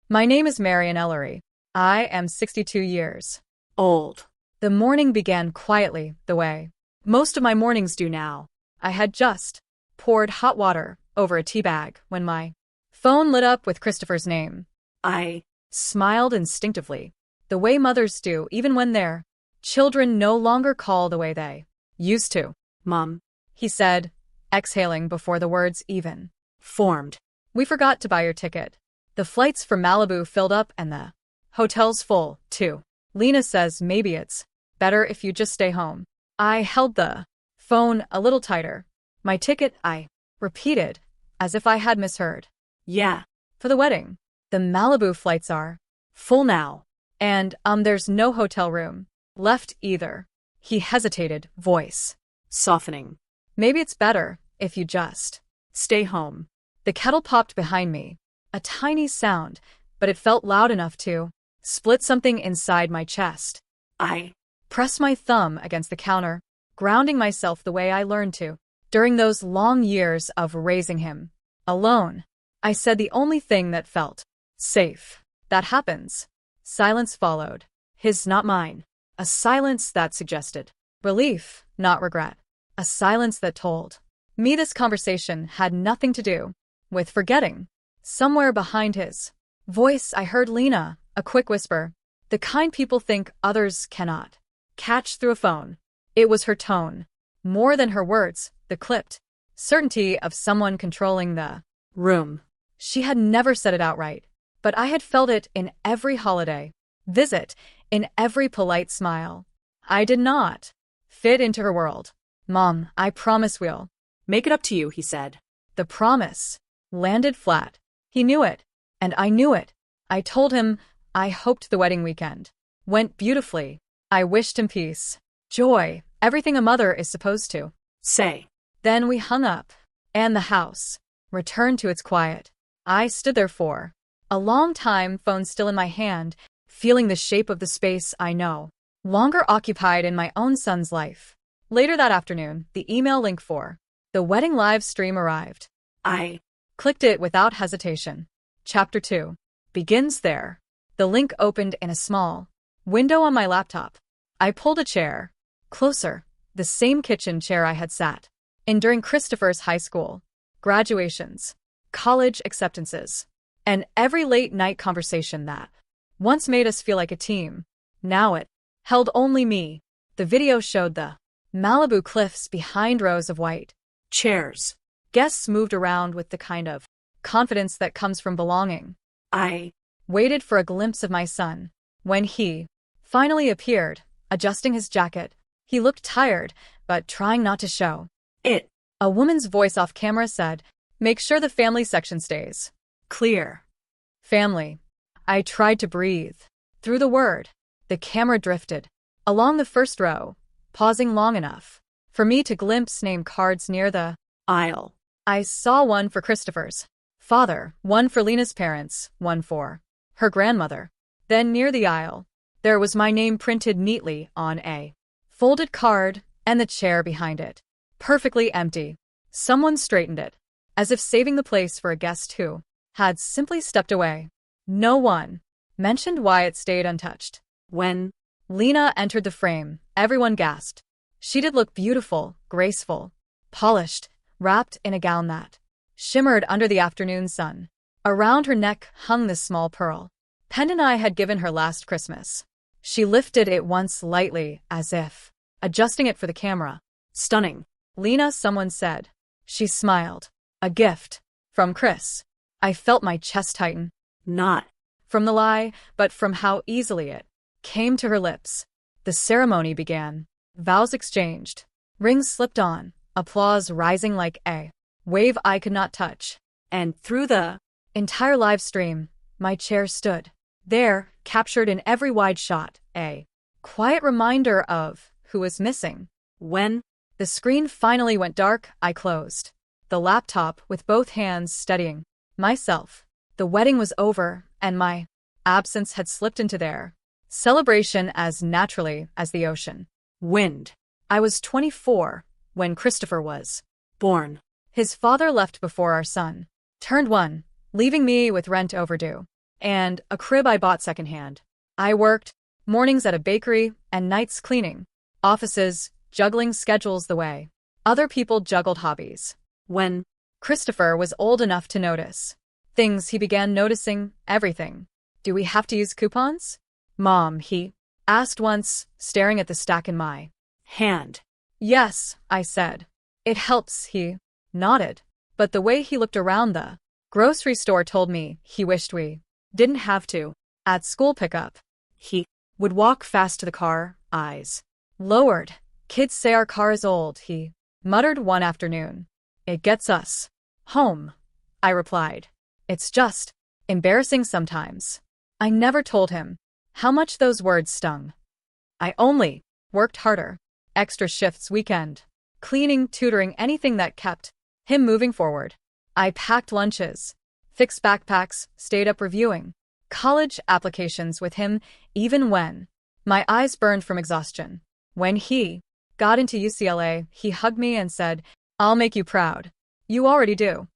My name is Marian Ellery. I am 62 years Old. The morning began quietly, the way most of my mornings do now. I had just poured hot water over a tea bag when my phone lit up with Christopher's name. I Smiled instinctively, the way mothers do even when their children no longer call the way they used to. Mom. He said, exhaling before the words even Formed. We forgot to buy your ticket. The flights for Malibu filled up and the hotel's full, too. Lena says maybe it's better if you just stay home. I held the phone a little tighter. My ticket, I repeated, as if I had misheard. Yeah. For the wedding. The Malibu flights are full now. And, there's no hotel room left either. He hesitated, voice Softening. Maybe it's better if you just Stay home. The kettle popped behind me. A tiny sound, but it felt loud enough to split something inside my chest. I Pressed my thumb against the counter, grounding myself the way I learned to. During those long years of raising him alone, I said the only thing that felt safe. That happens. Silence followed. His, not mine. A silence that suggested relief, not regret. A silence that told me this conversation had nothing to do with forgetting. Somewhere behind his voice I heard Lena, a quick whisper. The kind people think others cannot catch through a phone. It was her tone. More than her words, the clipped certainty of someone controlling the room. She had never said it outright, but I had felt it in every holiday visit, in every polite smile. I did not fit into her world. Mom, I promise we'll Make it up to you, he said. The promise landed flat. He knew it, and I knew it. I told him I hoped the wedding weekend went beautifully. I wished him peace, joy, everything a mother is supposed to say. Then we hung up, and the house returned to its quiet. I stood there for a long time, phone still in my hand, feeling the shape of the space I no longer occupied in my own son's life. Later that afternoon, the email link for the wedding live stream arrived. I clicked it without hesitation. Chapter 2 begins there. The link opened in a small window on my laptop. I pulled a chair closer, the same kitchen chair I had sat in during Christopher's high school graduations, college acceptances, and every late-night conversation that once made us feel like a team. Now it held only me. The video showed the Malibu cliffs behind rows of white chairs. Guests moved around with the kind of confidence that comes from belonging. I waited for a glimpse of my son. When he finally appeared, adjusting his jacket, he looked tired, but trying not to show it. A woman's voice off camera said, "Make sure the family section stays clear." Family. I tried to breathe through the word. The camera drifted along the first row, pausing long enough for me to glimpse name cards near the aisle. I saw one for Christopher's father, one for Lena's parents, one for her grandmother. Then near the aisle, there was my name printed neatly on a folded card, and the chair behind it, perfectly empty. Someone straightened it, as if saving the place for a guest who had simply stepped away. No one mentioned why it stayed untouched. When Lena entered the frame, everyone gasped. She did look beautiful, graceful, polished, wrapped in a gown that shimmered under the afternoon sun. Around her neck hung the small pearl pendant I had given her last Christmas. She lifted it once lightly, as if adjusting it for the camera. Stunning. Lena, someone said. She smiled. A gift. From Chris. I felt my chest tighten. Not from the lie, but from how easily it came to her lips. The ceremony began. Vows exchanged. Rings slipped on. Applause rising like a wave I could not touch. And through the entire live stream, my chair stood there, captured in every wide shot, a quiet reminder of who was missing. When the screen finally went dark, I closed the laptop with both hands steadying myself. The wedding was over, and my absence had slipped into their celebration as naturally as the ocean wind. I was 24 when Christopher was born. His father left before our son turned 1, leaving me with rent overdue. and a crib I bought secondhand. I worked mornings at a bakery and nights cleaning offices, juggling schedules the way other people juggled hobbies. When Christopher was old enough to notice things, he began noticing everything. Do we have to use coupons? Mom, he asked once, staring at the stack in my hand. Yes, I said. It helps, he nodded. But the way he looked around the grocery store told me he wished we didn't have to. At school pickup, He would walk fast to the car, eyes lowered. Kids say our car is old, he muttered one afternoon. It gets us home, I replied. It's just embarrassing sometimes. I never told him how much those words stung. I only worked harder. Extra shifts, weekend, cleaning, tutoring, anything that kept him moving forward. I packed lunches, fixed backpacks, stayed up reviewing college applications with him, even when my eyes burned from exhaustion. When he got into UCLA, he hugged me and said, I'll make you proud. You already do.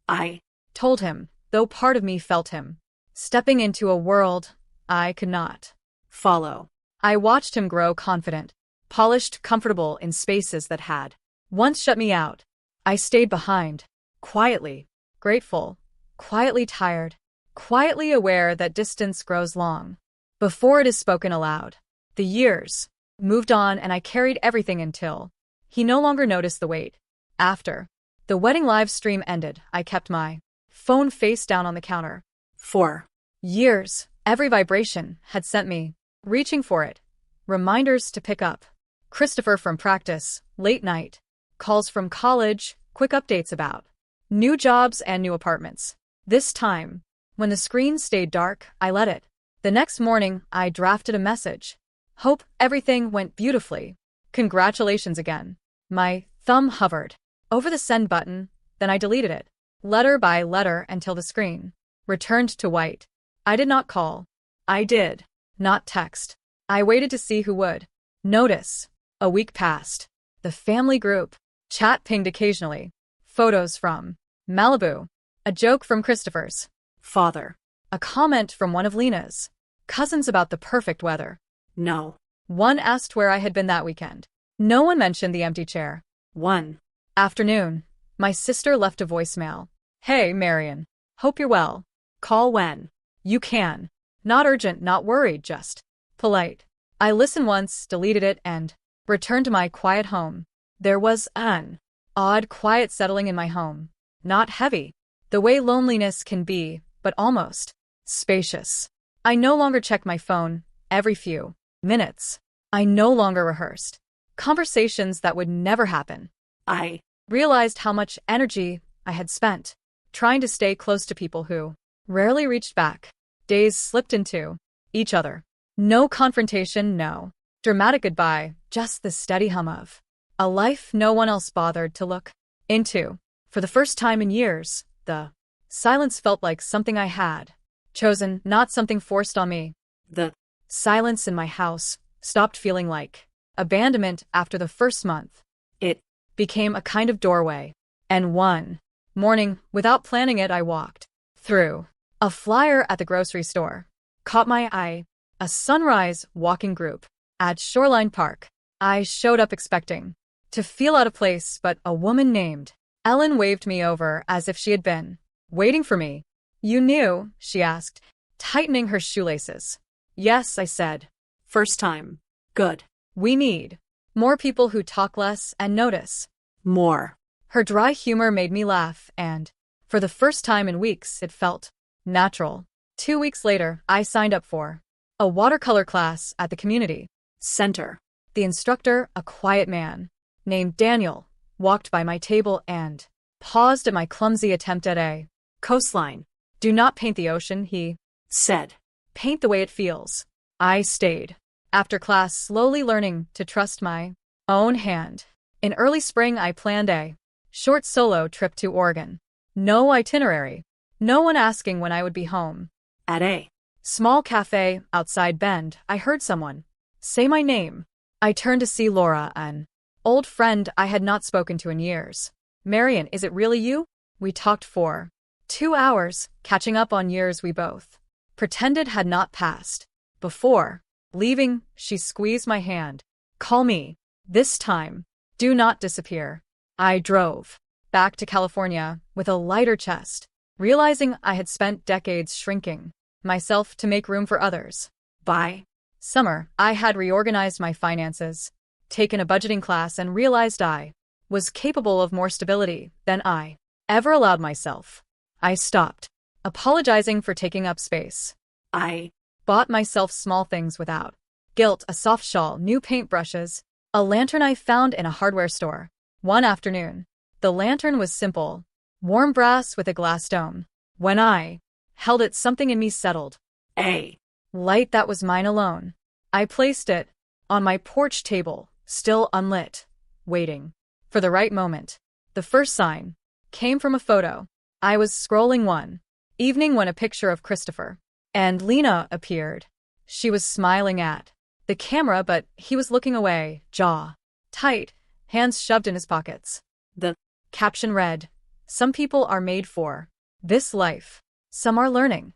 I Told him, though part of me felt him stepping into a world I could not follow. I watched him grow, confident, polished, comfortable in spaces that had once shut me out. I stayed behind, quietly grateful, quietly tired, quietly aware that distance grows long before it is spoken aloud. The years moved on, and I carried everything until he no longer noticed the weight. After the wedding live stream ended, I kept my phone face down on the counter. For Years, every vibration had sent me reaching for it. Reminders to pick up Christopher from practice, late night calls from college, quick updates about new jobs and new apartments. This time, when the screen stayed dark, I let it. The next morning, I drafted a message. Hope everything went beautifully. Congratulations again. My thumb hovered over the send button, then I deleted it, letter by letter, until the screen returned to white. I did not call. I did not text. I waited to see who would notice. A week passed. The family group chat pinged occasionally. Photos from Malibu. A joke from Christopher's father. a comment from one of Lena's cousins about the perfect weather. No. One asked where I had been that weekend. No one mentioned the empty chair. One Afternoon, my sister left a voicemail. Hey, Marion. Hope you're well. Call when you can. Not urgent, not worried, just polite. I listened once, deleted it, and returned to my quiet home. There was an odd quiet settling in my home. Not heavy, the way loneliness can be, but almost spacious. I no longer checked my phone every few minutes. I no longer rehearsed conversations that would never happen. I Realized how much energy I had spent trying to stay close to people who rarely reached back. Days slipped into each other. No confrontation, no dramatic goodbye, just the steady hum of a life no one else bothered to look into. For the first time in years, the silence felt like something I had chosen, not something forced on me. The Silence in my house stopped feeling like abandonment after the first month. It became a kind of doorway. And one morning, without planning it, I walked through. A flyer at the grocery store caught my eye. A sunrise walking group at Shoreline Park. I showed up expecting to feel out of place, but a woman named Ellen waved me over as if she had been waiting for me. You knew? She asked, tightening her shoelaces. Yes, I said. first time. Good. We need more people who talk less and notice More. Her dry humor made me laugh, and for the first time in weeks, it felt natural. 2 weeks later, I signed up for a watercolor class at the community Center. The instructor, a quiet man named Daniel, walked by my table and paused at my clumsy attempt at a Coastline. do not paint the ocean, he Said. paint the way it feels. I stayed. After class, slowly learning to trust my own hand. In early spring, I planned a short solo trip to Oregon. No itinerary. No one asking when I would be home. At a Small cafe outside Bend, I heard someone say my name. I turned to see Laura, an old friend I had not spoken to in years. Marion, is it really you? We talked for 2 hours, catching up on years we both pretended had not passed. Before leaving, she squeezed my hand. Call me. This time. Do not disappear. I drove back to California with a lighter chest, realizing I had spent decades shrinking myself to make room for others. By summer, I had reorganized my finances, taken a budgeting class, and realized I was capable of more stability than I ever allowed myself. I stopped apologizing for taking up space. I bought myself small things without guilt: a soft shawl, new paintbrushes, a lantern I found in a hardware store. One afternoon, the lantern was simple, warm brass with a glass dome. When I held it, something in me settled. A light that was mine alone. I placed it on my porch table, still unlit, waiting for the right moment. The first sign came from a photo. I was scrolling one evening when a picture of Christopher and Lena appeared. She was smiling at the camera, but he was looking away, jaw tight, hands shoved in his pockets. The caption read, "Some people are made for this life. Some are learning."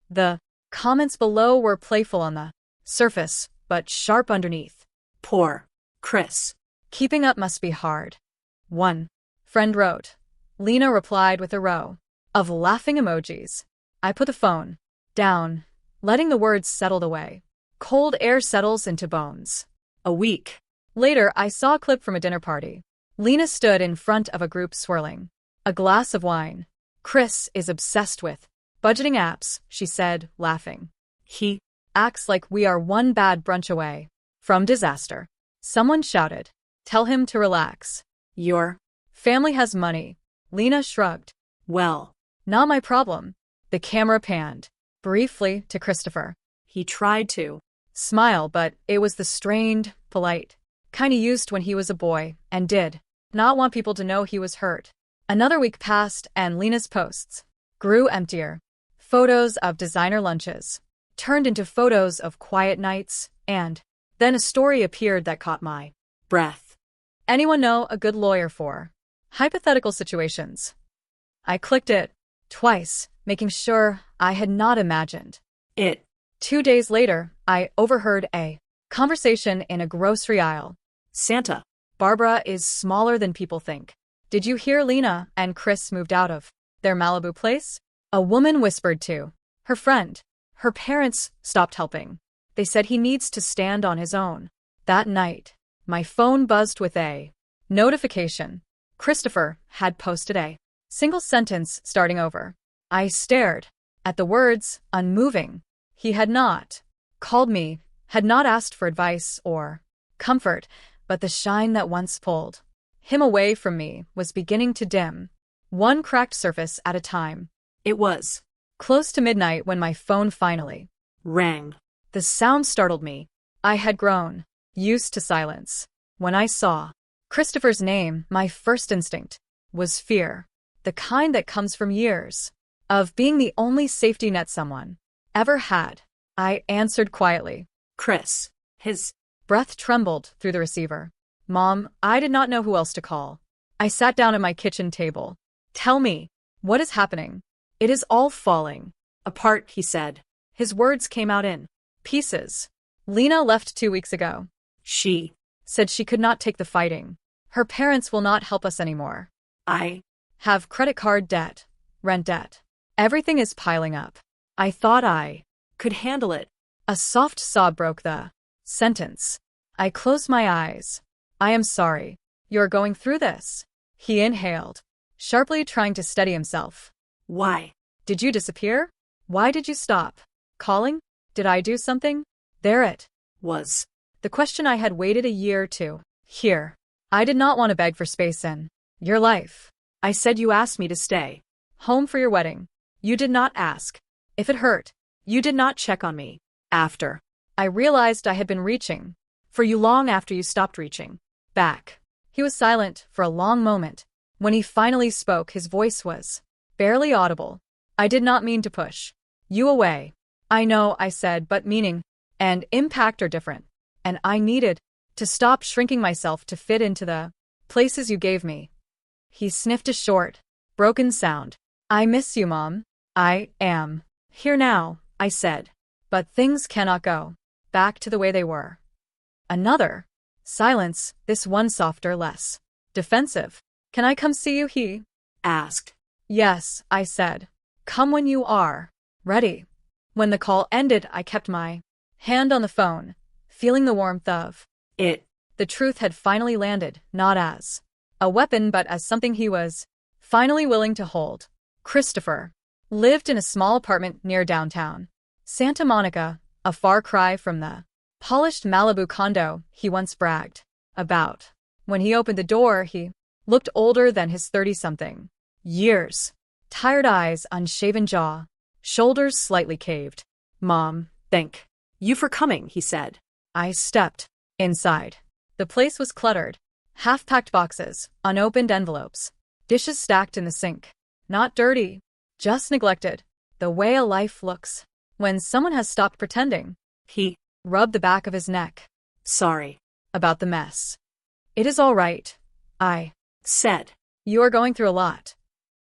The comments below were playful on the surface, but sharp underneath. Poor Chris. Keeping up must be hard. One friend wrote. Lena replied with a row of laughing emojis. I put the phone down, letting the words settle away. Cold air settles into bones. A week later, I saw a clip from a dinner party. Lena stood in front of a group swirling a glass of wine. Chris is obsessed with budgeting apps, she said, laughing. He acts like we are one bad brunch away from disaster. Someone shouted, "Tell him to relax. Your family has money." Lena shrugged. Well, not my problem. The camera panned briefly to Christopher. He tried to smile, but it was the strained, polite kind he used when he was a boy, and did not want people to know he was hurt. Another week passed, and Lena's posts grew emptier. Photos of designer lunches turned into photos of quiet nights, and then a story appeared that caught my breath. Anyone know a good lawyer for hypothetical situations? I clicked it twice, making sure I had not imagined it. 2 days later, I overheard a conversation in a grocery aisle. Santa Barbara is smaller than people think. Did you hear Lena and Chris moved out of their Malibu place? A woman whispered to her friend. Her parents stopped helping. They said he needs to stand on his own. That night, my phone buzzed with a notification. Christopher had posted a single sentence starting over. I stared at the words, unmoving. He had not called me, had not asked for advice or comfort, but the shine that once pulled him away from me was beginning to dim, one cracked surface at a time. It was close to midnight when my phone finally rang. The sound startled me. I had grown used to silence. When I saw Christopher's name, my first instinct was fear, the kind that comes from years of being the only safety net someone ever had. I answered quietly. Chris. His breath trembled through the receiver. Mom, I did not know who else to call. I sat down at my kitchen table. Tell me, what is happening? It is all falling apart, he said. His words came out in pieces. Lena left 2 weeks ago. She said she could not take the fighting. Her parents will not help us anymore. I have credit card debt, rent debt. Everything is piling up. I thought I could handle it. A soft sob broke the sentence. I closed my eyes. I am sorry. You're going through this. He inhaled, sharply, trying to steady himself. Why did you disappear? Why did you stop calling? Did I do something? There it was. The question I had waited a year to hear. I did not want to beg for space in your life. I said you asked me to stay home for your wedding. You did not ask if it hurt. You did not check on me. After I realized I had been reaching for you long after you stopped reaching back. He was silent for a long moment. When he finally spoke, his voice was barely audible. I did not mean to push you away. I know, I said, but meaning and impact are different. And I needed to stop shrinking myself to fit into the places you gave me. He sniffed a short, broken sound. I miss you, Mom. I am here now, I said. But things cannot go back to the way they were. Another silence, this one softer, less defensive. Can I come see you? He asked. Yes, I said. Come when you are ready. When the call ended, I kept my hand on the phone, feeling the warmth of it. The truth had finally landed, not as a weapon but as something he was finally willing to hold. Christopher lived in a small apartment near downtown Santa Monica, a far cry from the polished Malibu condo he once bragged about. When he opened the door, he looked older than his 30-something years. Tired eyes, unshaven jaw, shoulders slightly caved. Mom, thank you for coming, he said. I stepped inside. The place was cluttered. Half-packed boxes, unopened envelopes, dishes stacked in the sink. Not dirty, just neglected. The way a life looks when someone has stopped pretending. He rubbed the back of his neck. Sorry about the mess. It is all right, I said. You are going through a lot.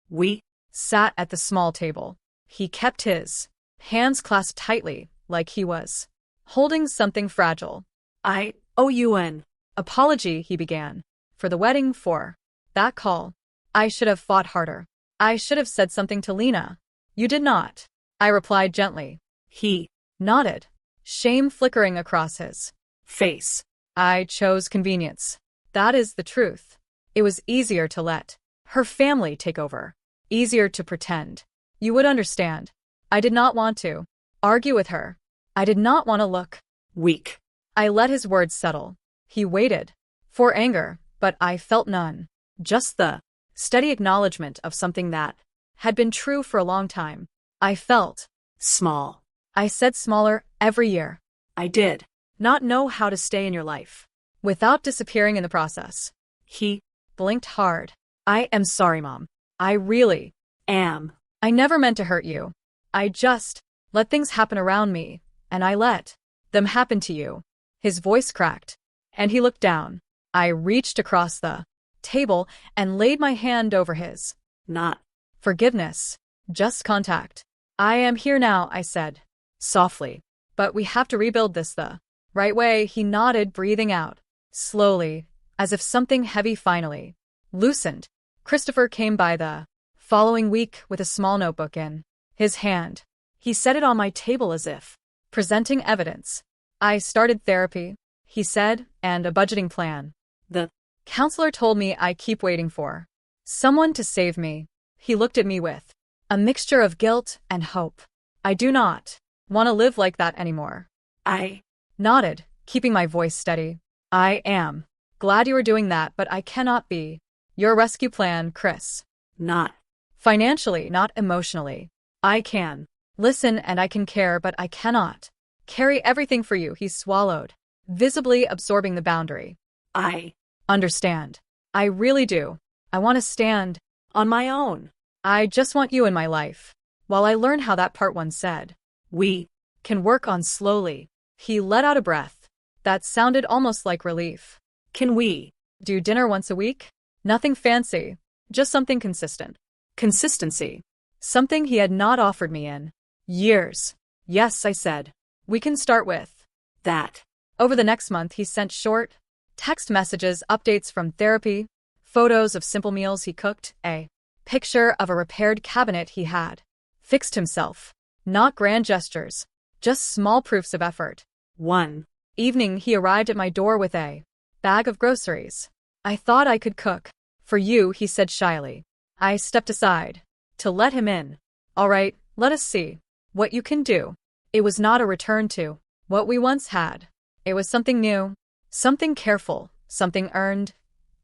We sat at the small table. He kept his hands clasped tightly, like he was holding something fragile. I owe you an apology, he began. For the wedding, for that call. I should have fought harder. I should have said something to Lena. You did not, I replied gently. He nodded, shame flickering across his face. I chose convenience. That is the truth. It was easier to let her family take over. Easier to pretend. You would understand. I did not want to argue with her. I did not want to look weak. I let his words settle. He waited for anger, but I felt none. Just the steady acknowledgement of something that had been true for a long time. I felt small. I said smaller every year. I did not know how to stay in your life without disappearing in the process. He blinked hard. I am sorry, Mom. I really am. I never meant to hurt you. I just let things happen around me, and I let them happen to you. His voice cracked, and he looked down. I reached across the table and laid my hand over his. Not forgiveness, just contact. I am here now, I said softly. But we have to rebuild this the right way. He nodded, breathing out slowly, as if something heavy finally loosened. Christopher came by the following week with a small notebook in his hand. He set it on my table as if presenting evidence. I started therapy, he said, and a budgeting plan. The counselor told me I keep waiting for someone to save me. He looked at me with a mixture of guilt and hope. I do not want to live like that anymore. I nodded, keeping my voice steady. I am glad you are doing that, but I cannot be your rescue plan, Chris. Not financially, not emotionally. I can listen and I can care, but I cannot carry everything for you. He swallowed, visibly absorbing the boundary. I understand. I really do. I want to stand on my own. I just want you in my life. While I learn how that part one said, we can work on slowly. He let out a breath that sounded almost like relief. Can we do dinner once a week? Nothing fancy, just something consistent. Consistency. Something he had not offered me in years. Yes, I said. We can start with that. Over the next month, he sent short text messages, updates from therapy, photos of simple meals he cooked, a picture of a repaired cabinet he had fixed himself. Not grand gestures, just small proofs of effort. One evening, he arrived at my door with a bag of groceries. I thought I could cook for you, he said shyly. I stepped aside to let him in. All right, let us see what you can do. It was not a return to what we once had. It was something new, something careful, something earned.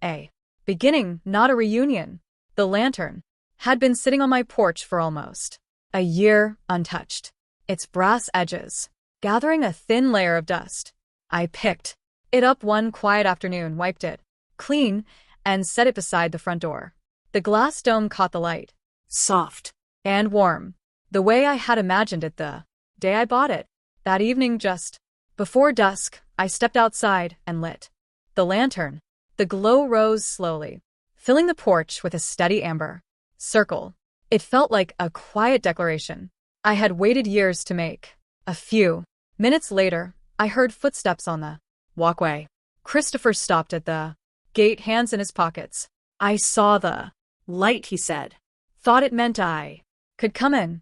A beginning, not a reunion. The lantern had been sitting on my porch for almost a year, untouched. Its brass edges gathering a thin layer of dust. I picked it up one quiet afternoon, wiped it clean, and set it beside the front door. The glass dome caught the light. Soft and warm, the way I had imagined it the day I bought it. That evening, just before dusk, I stepped outside and lit the lantern. The glow rose slowly, filling the porch with a steady amber circle. It felt like a quiet declaration. I had waited years to make. A few minutes later, I heard footsteps on the walkway. Christopher stopped at the gate, hands in his pockets. I saw the Light, he said. thought it meant I could come in.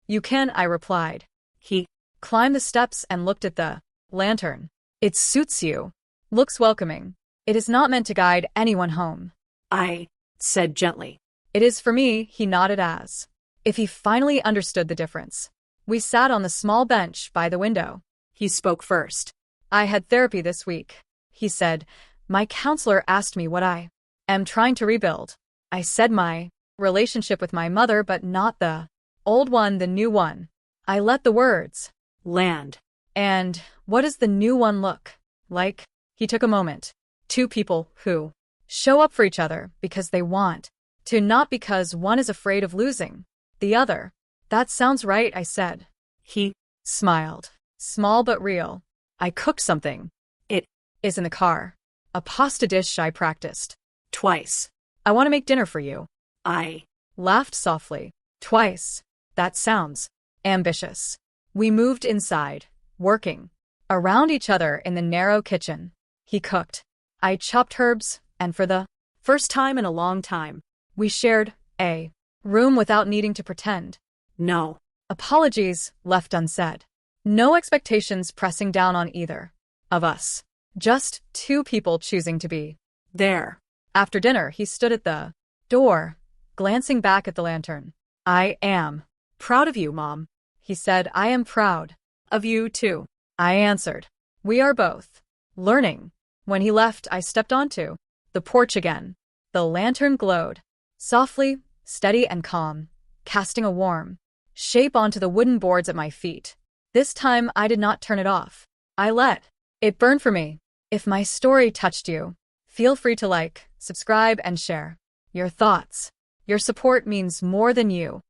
You can, I replied. He Climbed the steps and looked at the lantern. It suits you. Looks welcoming. It is not meant to guide anyone home. I said gently. It is for me, he nodded as if he finally understood the difference. We sat on the small bench by the window. He spoke first. I had therapy this week, he said. My counselor asked me what I am trying to rebuild. I said my relationship with my mother, but not the old one, the new one. I let the words Land. And what does the new one look like? He took a moment. Two people who show up for each other because they want to, not because one is afraid of losing the other. That sounds right, I said. He Smiled. Small but real. I cooked something. It is in the car. A pasta dish I practiced twice. I want to make dinner for you. I Laughed softly. Twice. That sounds ambitious. We moved inside, working around each other in the narrow kitchen. He cooked. I chopped herbs, and for the first time in a long time. we shared a room without needing to pretend. No. Apologies left unsaid. No expectations pressing down on either of us. Just two people choosing to be There. After dinner, he stood at the door, glancing back at the lantern. I am Proud of you, Mom. he said. I am proud Of you, too. I answered. We are both learning. When he left, I stepped onto the porch again. The lantern glowed, softly, steady and calm, casting a warm shape onto the wooden boards at my feet. This time, I did not turn it off. I let it burn for me. If my story touched you, feel free to like, subscribe, and share your thoughts. Your support means more than you